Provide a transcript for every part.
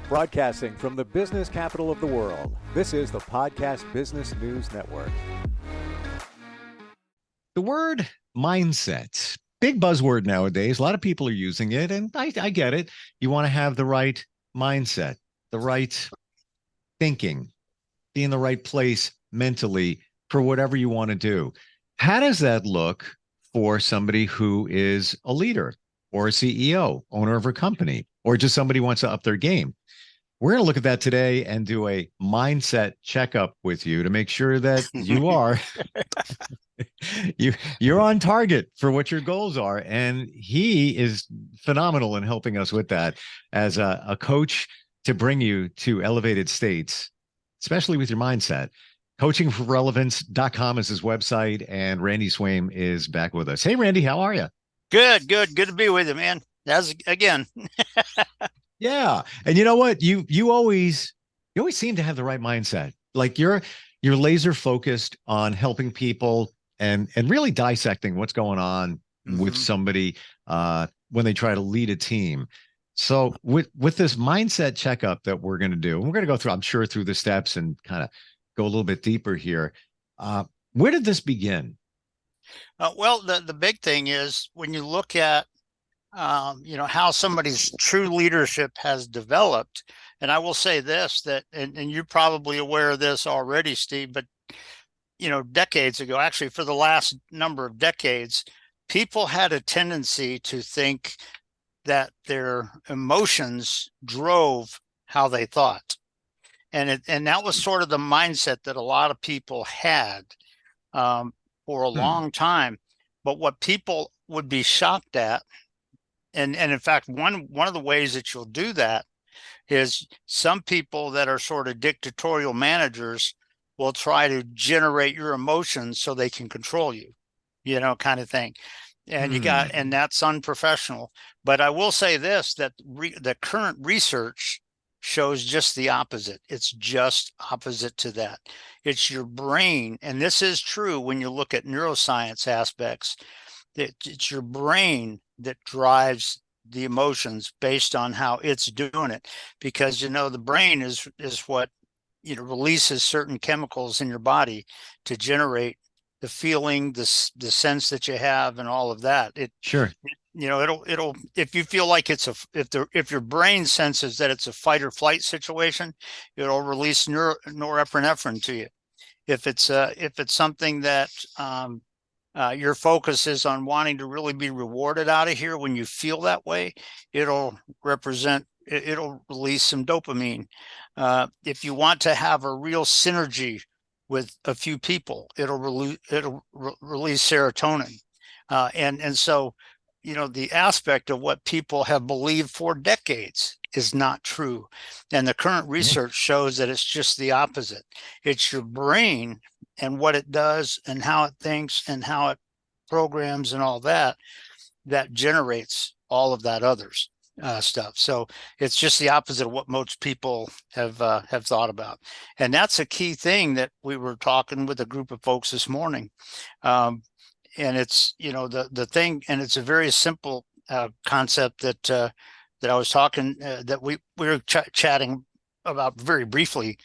Broadcasting from the business capital of the world, this is the Podcast Business News Network. The word mindset, big buzzword nowadays. A lot of people are using it, and I get it. You want to have the right mindset, the right thinking, be in the right place mentally for whatever you want to do. How does that look for somebody who is a leader or a CEO, owner of a company, or just somebody who wants to up their game? We're going to look at that today and do a mindset checkup with you to make sure that you are you're on target for what your goals are. And he is phenomenal in helping us with that as a coach to bring you to elevated states, especially with your mindset. Coachingforrelevance.com is his website, and Randy Swaim is back with us. Hey, Randy, how are you? Good to be with you, man. That's again. Yeah. And you know what? You always seem to have the right mindset. Like you're laser focused on helping people and really dissecting what's going on with somebody when they try to lead a team. So with this mindset checkup that we're going to do, and we're going to go through, I'm sure, through the steps and kind of go a little bit deeper here. Where did this begin? Well, the big thing is when you look at how somebody's true leadership has developed. And I will say this, that, and you're probably aware of this already, Steve, but, decades ago, actually for the last number of decades, people had a tendency to think that their emotions drove how they thought. And that was sort of the mindset that a lot of people had for a long time. But what people would be shocked at, and in fact, one of the ways that you'll do that is some people that are sort of dictatorial managers will try to generate your emotions so they can control you, kind of thing. And and that's unprofessional. But I will say this, that the current research shows just the opposite. It's just opposite to that. It's your brain. And this is true when you look at neuroscience aspects. It's your brain that drives the emotions based on how it's doing it, because the brain is what releases certain chemicals in your body to generate the feeling, the sense that you have, and all of that. It'll if you feel like if your brain senses that it's a fight or flight situation, it'll release norepinephrine to you. If it's something that your focus is on wanting to really be rewarded out of here, when you feel that way, it'll release some dopamine. If you want to have a real synergy with a few people, it'll release serotonin. And so, the aspect of what people have believed for decades is not true. And the current research shows that it's just the opposite. It's your brain and what it does and how it thinks and how it programs and all that generates all of that others stuff. So it's just the opposite of what most people have thought about. And that's a key thing that we were talking with a group of folks this morning. And it's, the thing, and it's a very simple concept that I was talking, that we were chatting about very briefly.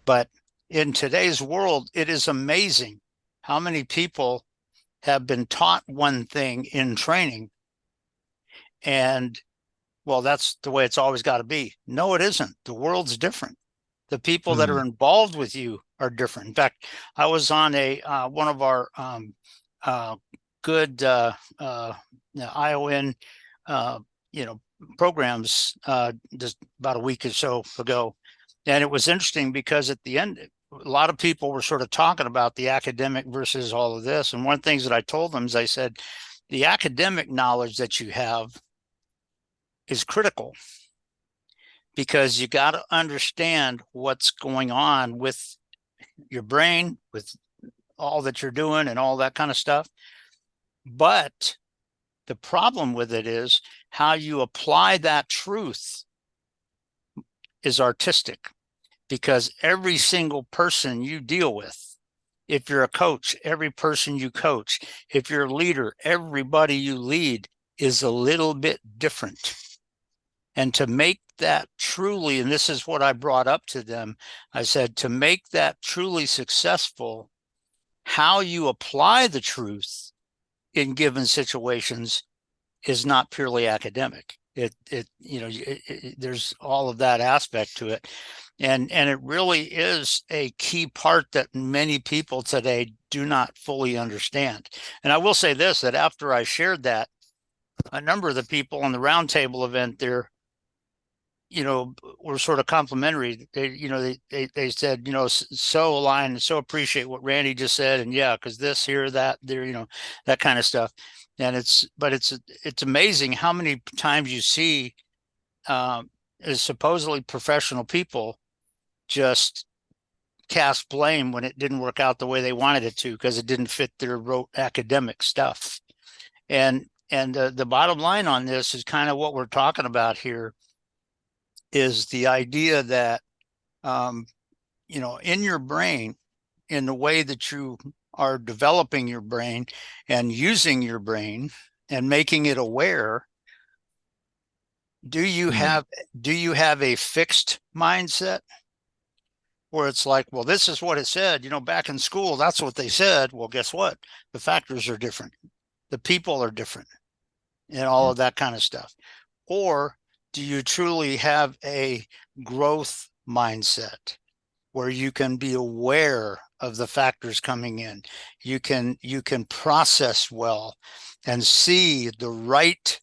But in today's world, it is amazing how many people have been taught one thing in training, and well, that's the way it's always got to be. No, it isn't. The world's different. The people that are involved with you are different. In fact, I was on one of our good ION programs just about a week or so ago, and it was interesting because at the end, a lot of people were sort of talking about the academic versus all of this. And one of the things that I told them is, I said, the academic knowledge that you have is critical, because you got to understand what's going on with your brain, with all that you're doing and all that kind of stuff. But the problem with it is how you apply that truth is artistic, because every single person you deal with, if you're a coach, every person you coach, if you're a leader, everybody you lead is a little bit different. And to make that truly, and this is what I brought up to them, I said, to make that truly successful, how you apply the truth in given situations is not purely academic. There's all of that aspect to it. And it really is a key part that many people today do not fully understand. And I will say this, that after I shared that, a number of the people on the roundtable event there, were sort of complimentary. They said, so aligned and so appreciate what Randy just said. And yeah, because this here, that there, that kind of stuff. And it's amazing how many times you see supposedly professional people just cast blame when it didn't work out the way they wanted it to, because it didn't fit their rote academic stuff. And the bottom line on this is kind of what we're talking about here, is the idea that, in your brain, in the way that you are developing your brain and using your brain and making it aware, do you have a fixed mindset where it's like, well, this is what it said, back in school, that's what they said. Well, guess what? The factors are different. The people are different and all of that kind of stuff. Or do you truly have a growth mindset where you can be aware of the factors coming in? You can process well and see the right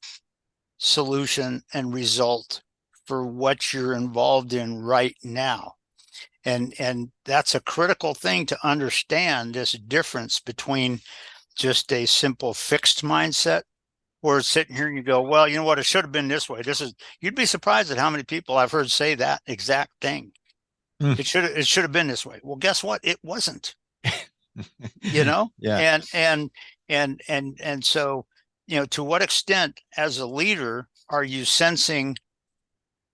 solution and result for what you're involved in right now. And that's a critical thing to understand, this difference between just a simple fixed mindset, where it's sitting here and you go, well, you know what, it should have been this way. You'd be surprised at how many people I've heard say that exact thing. It should have been this way. Well, guess what? It wasn't. Yeah. And so, to what extent as a leader are you sensing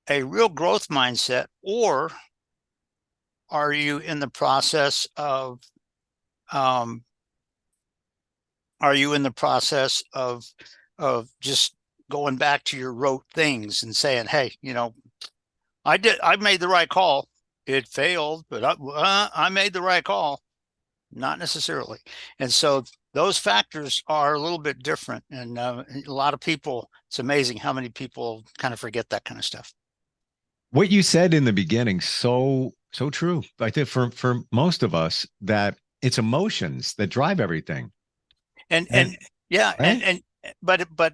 a real growth mindset, or are you in the process of just going back to your rote things and saying, hey, I made the right call. It failed, but I made the right call. Not necessarily. And so those factors are a little bit different. And a lot of people, it's amazing how many people kind of forget that kind of stuff. What you said in the beginning, so true. I think for most of us, that it's emotions that drive everything. But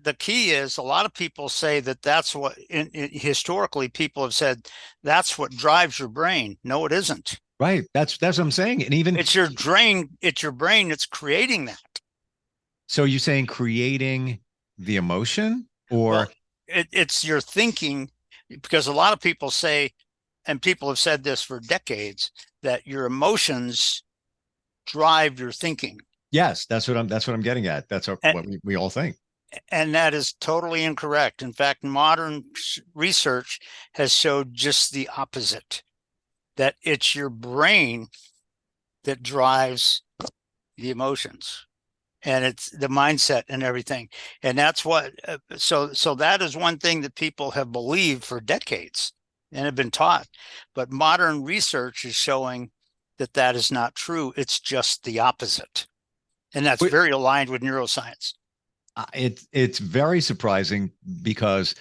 the key is, a lot of people say that's what historically people have said, that's what drives your brain. No, it isn't. Right. That's what I'm saying. And even it's your brain that's creating that. So you're saying creating the emotion, or it's your thinking, because a lot of people say, and people have said this for decades, that your emotions drive your thinking. Yes, that's what I'm getting at. That's what we all think. And that is totally incorrect. In fact, modern research has showed just the opposite, that it's your brain that drives the emotions, and it's the mindset and everything. And that's what, so that is one thing that people have believed for decades and have been taught. But modern research is showing that is not true. It's just the opposite. And that's very aligned with neuroscience. It's very surprising, because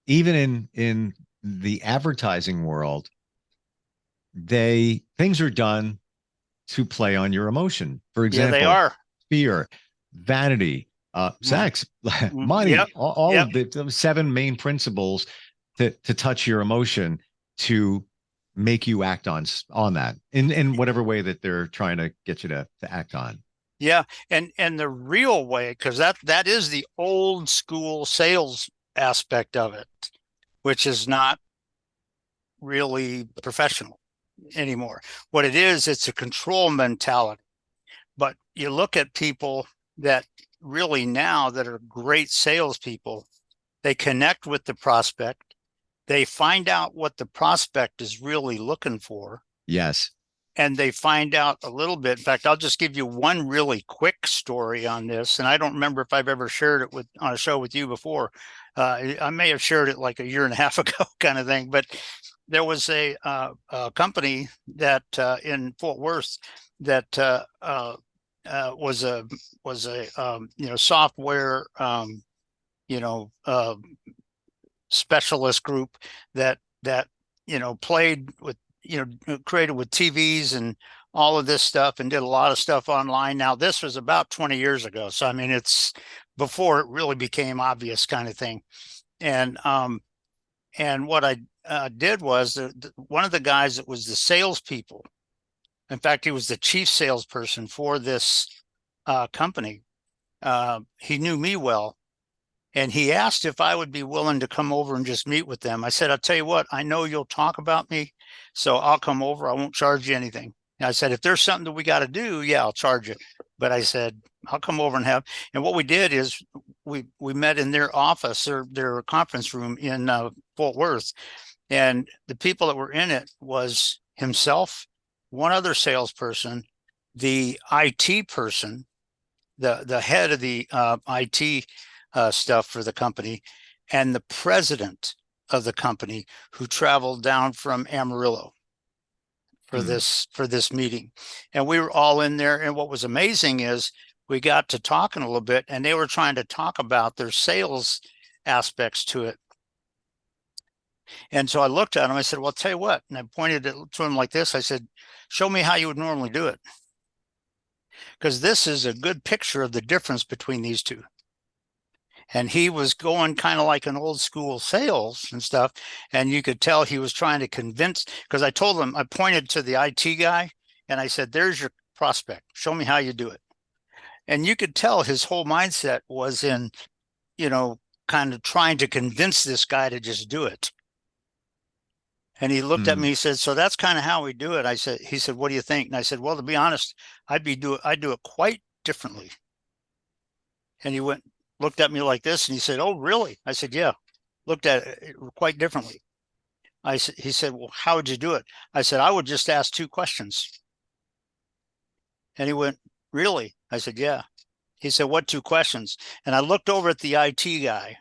even in the advertising world, things are done to play on your emotion. For example, they are. Fear, vanity, sex, money, all of the 7 main principles to touch your emotion, to make you act on that in whatever way that they're trying to get you to act on. Yeah. And the real way, because that is the old school sales aspect of it, which is not really professional anymore. What it is, it's a control mentality. But you look at people that really now that are great salespeople, they connect with the prospect. They find out what the prospect is really looking for. Yes. and they find out a little bit. In fact, I'll just give you one really quick story on this. And I don't remember if I've ever shared it on a show with you before. I may have shared it like a year and a half ago kind of thing, but there was a company that in Fort Worth that was a software specialist group that played with created with TVs and all of this stuff and did a lot of stuff online. Now this was about 20 years ago, so I mean it's before it really became obvious kind of thing. And what I did was one of the guys that was the salespeople. In fact, he was the chief salesperson for this company. He knew me well. And he asked if I would be willing to come over and just meet with them. I said, I'll tell you what, I know you'll talk about me, so I'll come over. I won't charge you anything. And I said, if there's something that we got to do, yeah, I'll charge you. But I said, I'll come over and what we did is we met in their office or their conference room in Fort Worth. And the people that were in it was himself, one other salesperson, the IT person, the head of the IT stuff for the company, and the president of the company, who traveled down from Amarillo for this meeting. And we were all in there. And what was amazing is we got to talking a little bit, and they were trying to talk about their sales aspects to it. And so I looked at him, I said, well, I'll tell you what. And I pointed to him like this. I said, show me how you would normally do it. Because this is a good picture of the difference between these two. And he was going kind of like an old school sales and stuff. And you could tell he was trying to convince, because I told him, I pointed to the IT guy and I said, there's your prospect. Show me how you do it. And you could tell his whole mindset was in, kind of trying to convince this guy to just do it. And he looked at me, he said, so that's kind of how we do it. He said, what do you think? And I said, well, to be honest, I'd do it quite differently. And he looked at me like this and he said, oh, really? I said, yeah, looked at it quite differently. He said, well, how would you do it? I said, I would just ask 2 questions. And he went, really? I said, yeah. He said, what 2 questions? And I looked over at the IT guy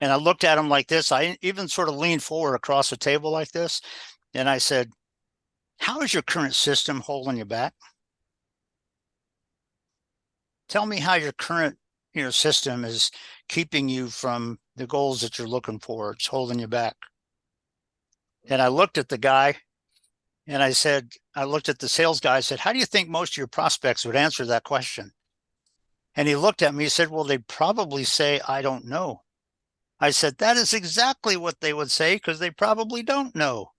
and I looked at him like this. I even sort of leaned forward across the table like this. And I said, how is your current system holding you back? Tell me how your current system is keeping you from the goals that you're looking for. It's holding you back. And I looked at the guy and I looked at the sales guy. I said, how do you think most of your prospects would answer that question? And he looked at me, he said, well, they'd probably say, I don't know. I said, that is exactly what they would say, because they probably don't know,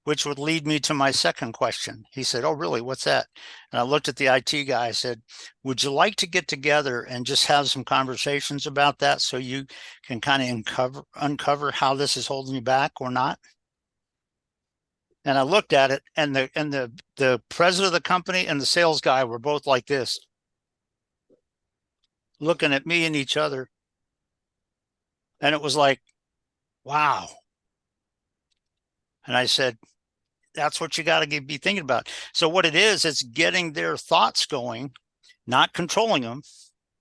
which would lead me to my second question. He said, oh, really? What's that? And I looked at the IT guy. I said, would you like to get together and just have some conversations about that so you can kind of uncover how this is holding you back or not? And I looked at it, and the president of the company and the sales guy were both like this, looking at me and each other. And it was like, wow. And I said, that's what you got to be thinking about. So what it is, it's getting their thoughts going, not controlling them,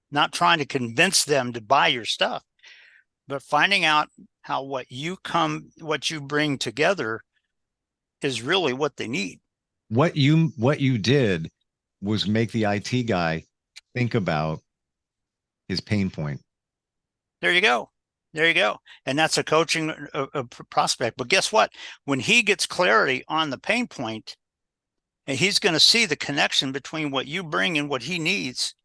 not trying to convince them to buy your stuff, but finding out how what you bring together is really what they need. What you did was make the IT guy think about his pain point. There you go. There you go. And that's a coaching a prospect. But guess what? When he gets clarity on the pain point, and he's going to see the connection between what you bring and what he needs,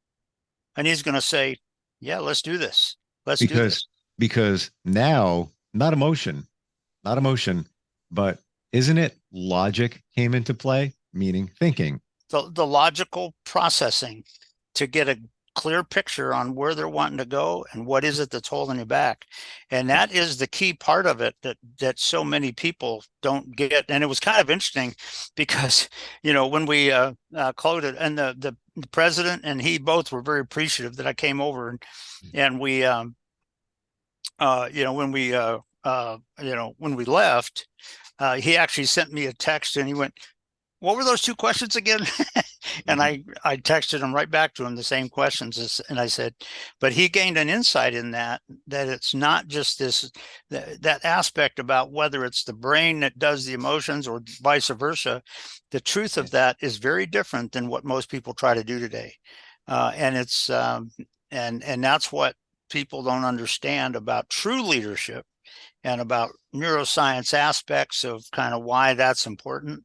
and he's going to say, yeah, let's do this. Do this. Because now, not emotion, but isn't it logic came into play, meaning thinking? The logical processing to get a clear picture on where they're wanting to go and what is it that's holding you back. And that is the key part of it that so many people don't get. And it was kind of interesting because, when we closed it, and the president and he both were very appreciative that I came over, and we, when we left, he actually sent me a text and he went, What were those two questions again? And I texted him right back to him the same questions, and I said, but he gained an insight in that it's not just that aspect about whether it's the brain that does the emotions or vice versa. The truth of that is very different than what most people try to do today, and it's and that's what people don't understand about true leadership and about neuroscience aspects of kind of why that's important.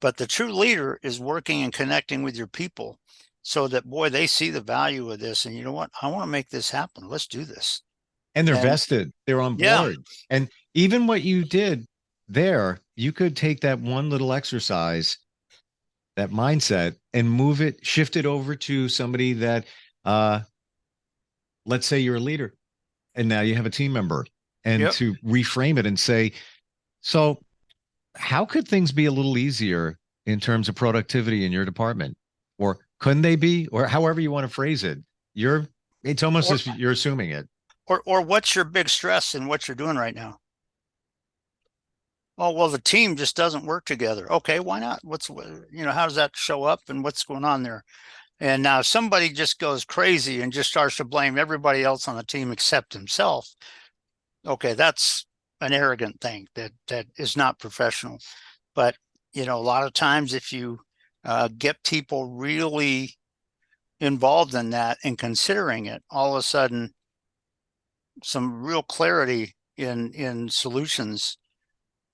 But the true leader is working and connecting with your people so that, boy, they see the value of this. And you know what? I want to make this happen. Let's do this. And they're And vested, they're on yeah, board. And even what you did there, you could take that one little exercise, that mindset, and move it, shift it over to somebody that, let's say you're a leader and now you have a team member, and yep. to reframe it and say, so how could things be a little easier in terms of productivity in your department? Or couldn't they be? Or however you want to phrase it. It's almost Or, as you're assuming it. or what's your big stress in what you're doing right now? Oh, well, the team just doesn't work together. Okay, why not? How does that show up and what's going on there? And now if somebody just goes crazy and just starts to blame everybody else on the team except himself. Okay, that's an arrogant thing that is not professional. But a lot of times if you get people really involved in that and considering it, all of a sudden some real clarity in solutions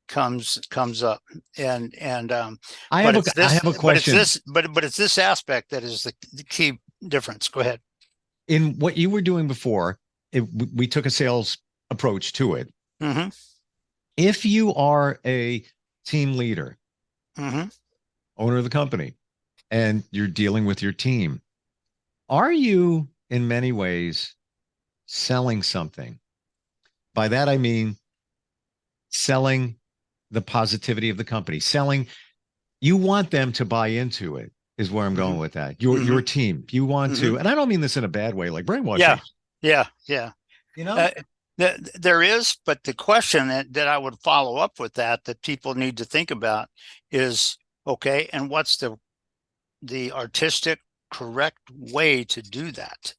comes up. And I but have a it's I this have a question. but it's this aspect that is the key difference. Go ahead. In what you were doing before, we took a sales approach to it. Mm-hmm. If you are a team leader, Mm-hmm. owner of the company, and you're dealing with your team, are you in many ways selling something? By that, I mean selling the positivity of the company, you want them to buy into it, is where I'm Mm-hmm. going with that. Your Mm-hmm. team, you want Mm-hmm. to, and I don't mean this in a bad way, like Yeah. brainwashing, Yeah. Yeah. you know? Uh, there is, but the question that I would follow up with that people need to think about is, okay, and what's the artistic correct way to do that?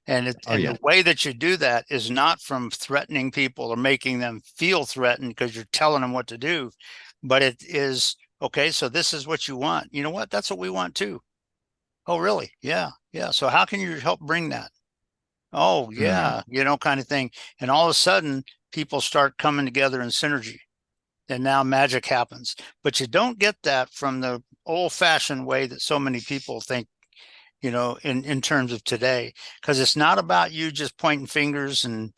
And Oh yeah. the way that you do that is not from threatening people or making them feel threatened because you're telling them what to do, but it is, okay, so this is what you want. You know what? That's what we want too. Oh, really? Yeah. Yeah. So how can you help bring that? Oh, Mm. yeah, kind of thing. And all of a sudden, people start coming together in synergy, and now magic happens. But you don't get that from the old-fashioned way that so many people think, in terms of today, because it's not about you just pointing fingers and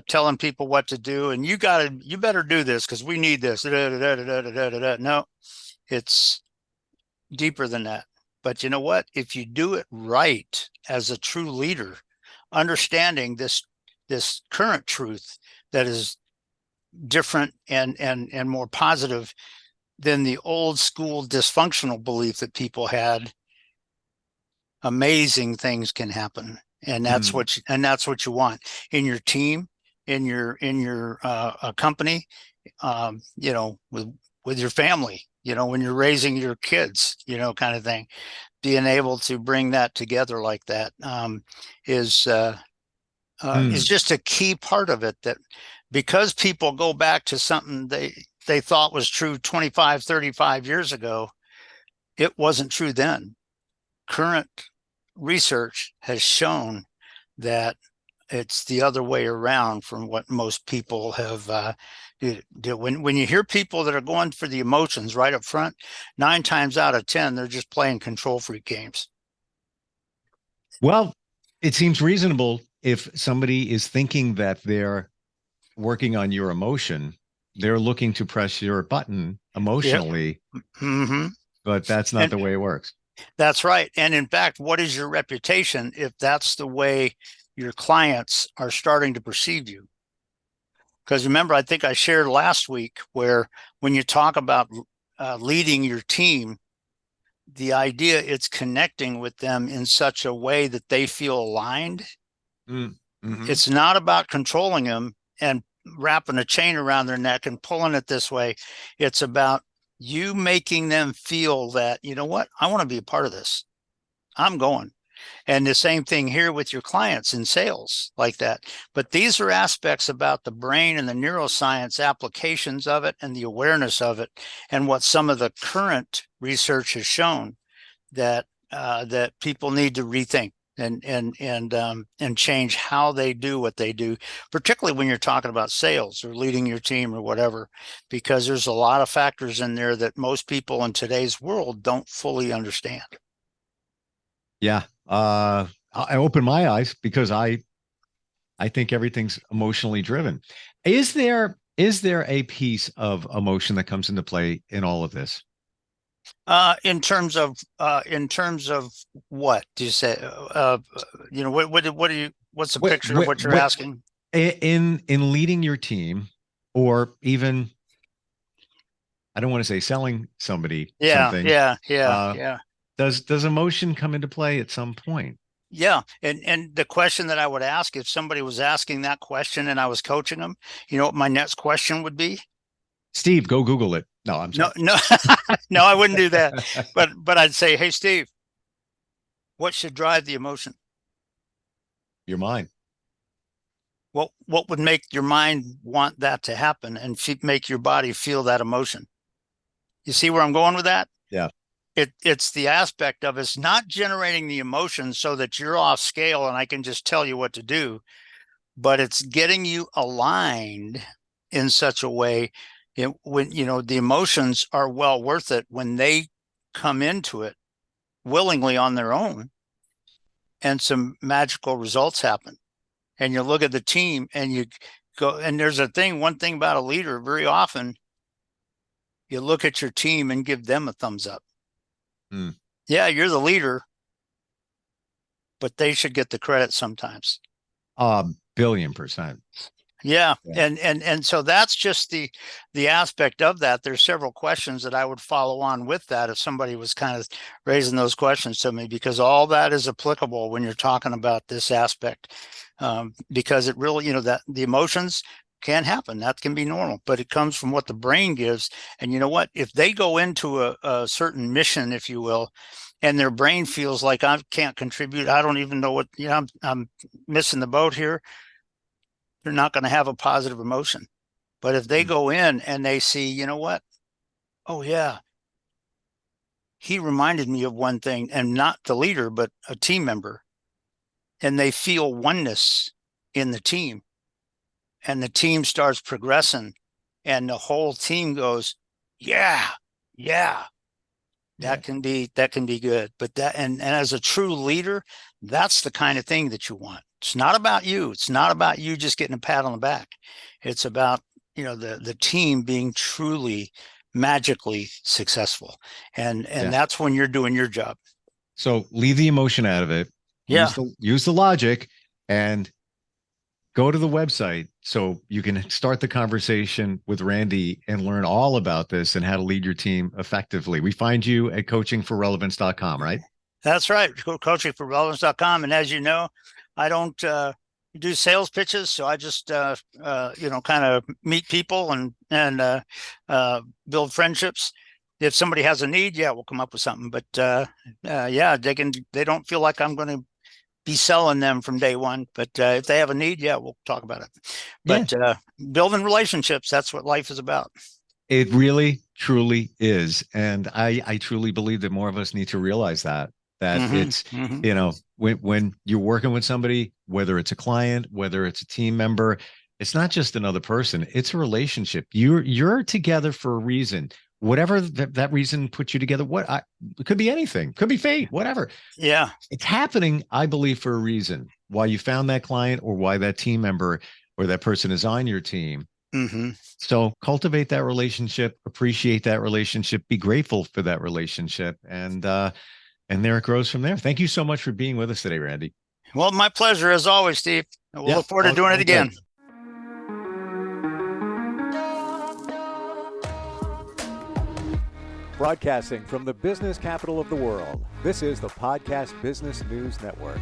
telling people what to do. And you better do this because we need this. No, it's deeper than that. But you know what? If you do it right as a true leader, understanding this current truth that is different and more positive than the old school dysfunctional belief that people had, amazing things can happen. And that's Mm. what you want in your team, in your company, with your family, when you're raising your kids, kind of thing. Being able to bring that together like that is Mm. just a key part of it, that because people go back to something they thought was true 25, 35 years ago, it wasn't true then. Current research has shown that it's the other way around from what most people have when you hear people that are going for the emotions right up front, 9 times out of 10 they're just playing control freak games. Well, it seems reasonable if somebody is thinking that they're working on your emotion, they're looking to press your button Yep. emotionally, Mm-hmm. but that's not And the way it works. that's right. And in fact, what is your reputation if that's the way your clients are starting to perceive you? Because remember, I think I shared last week where when you talk about leading your team, the idea it's connecting with them in such a way that they feel aligned. Mm-hmm. It's not about controlling them and wrapping a chain around their neck and pulling it this way. It's about You making them feel that, you know what, I want to be a part of this. I'm going. And the same thing here with your clients in sales like that. But these are aspects about the brain and the neuroscience applications of it and the awareness of it, and what some of the current research has shown that that people need to rethink and change how they do what they do, particularly when you're talking about sales or leading your team or whatever, because there's a lot of factors in there that most people in today's world don't fully understand. Yeah. I open my eyes because I think everything's emotionally driven. Is there a piece of emotion that comes into play in all of this? In terms of what do you say? What do you? What's the picture of what you're asking? In leading your team, or even, I don't want to say selling somebody something. Yeah. Does emotion come into play at some point? Yeah. And the question that I would ask if somebody was asking that question and I was coaching them, you know what my next question would be? Steve, go Google it. No, I'm sorry. No, no, I wouldn't do that. But I'd say, hey, Steve, what should drive the emotion? Your mind. What would make your mind want that to happen and make your body feel that emotion? You see where I'm going with that? Yeah. It's the aspect of it's not generating the emotion so that you're off scale and I can just tell you what to do, but it's getting you aligned in such a way when the emotions are well worth it when they come into it willingly on their own, and some magical results happen. And you look at the team and you go, and there's one thing about a leader, very often you look at your team and give them a thumbs up. Yeah, you're the leader, but they should get the credit sometimes. 1,000,000,000%. Yeah. And so that's just the aspect of that. There's several questions that I would follow on with that if somebody was kind of raising those questions to me, because all that is applicable when you're talking about this aspect, because it really, that the emotions can happen. That can be normal, but it comes from what the brain gives. And you know what, if they go into a certain mission, if you will, and their brain feels like I can't contribute, I don't even know what, I'm missing the boat here, they're not going to have a positive emotion. But if they go in and they see, you know what, oh yeah, he reminded me of one thing, and not the leader, but a team member, and they feel oneness in the team, and the team starts progressing, and the whole team goes, yeah. That can be good. But and as a true leader, that's the kind of thing that you want. It's not about you. It's not about you just getting a pat on the back. It's about, the team being truly magically successful. And that's when you're doing your job. So leave the emotion out of it. Yeah. Use the logic and go to the website so you can start the conversation with Randy and learn all about this and how to lead your team effectively. We find you at coachingforrelevance.com, right? That's right. Coachingforrelevance.com. And as you know, I don't do sales pitches. So I just, kind of meet people and build friendships. If somebody has a need, we'll come up with something. But they don't feel like I'm going to be selling them from day one. But if they have a need, we'll talk about it. But building relationships, that's what life is about. It really, truly is. And I truly believe that more of us need to realize that it's, when you're working with somebody, whether it's a client, whether it's a team member, it's not just another person, it's a relationship. You're together for a reason. Whatever that reason puts you together, it could be anything, could be fate, whatever. Yeah. It's happening, I believe, for a reason. Why you found that client, or why that team member or that person is on your team. So cultivate that relationship, appreciate that relationship, be grateful for that relationship. And there it grows from there. Thank you so much for being with us today, Randy. Well, my pleasure as always, Steve. We'll look forward to doing it again. Broadcasting from the business capital of the world, this is the Podcast Business News Network.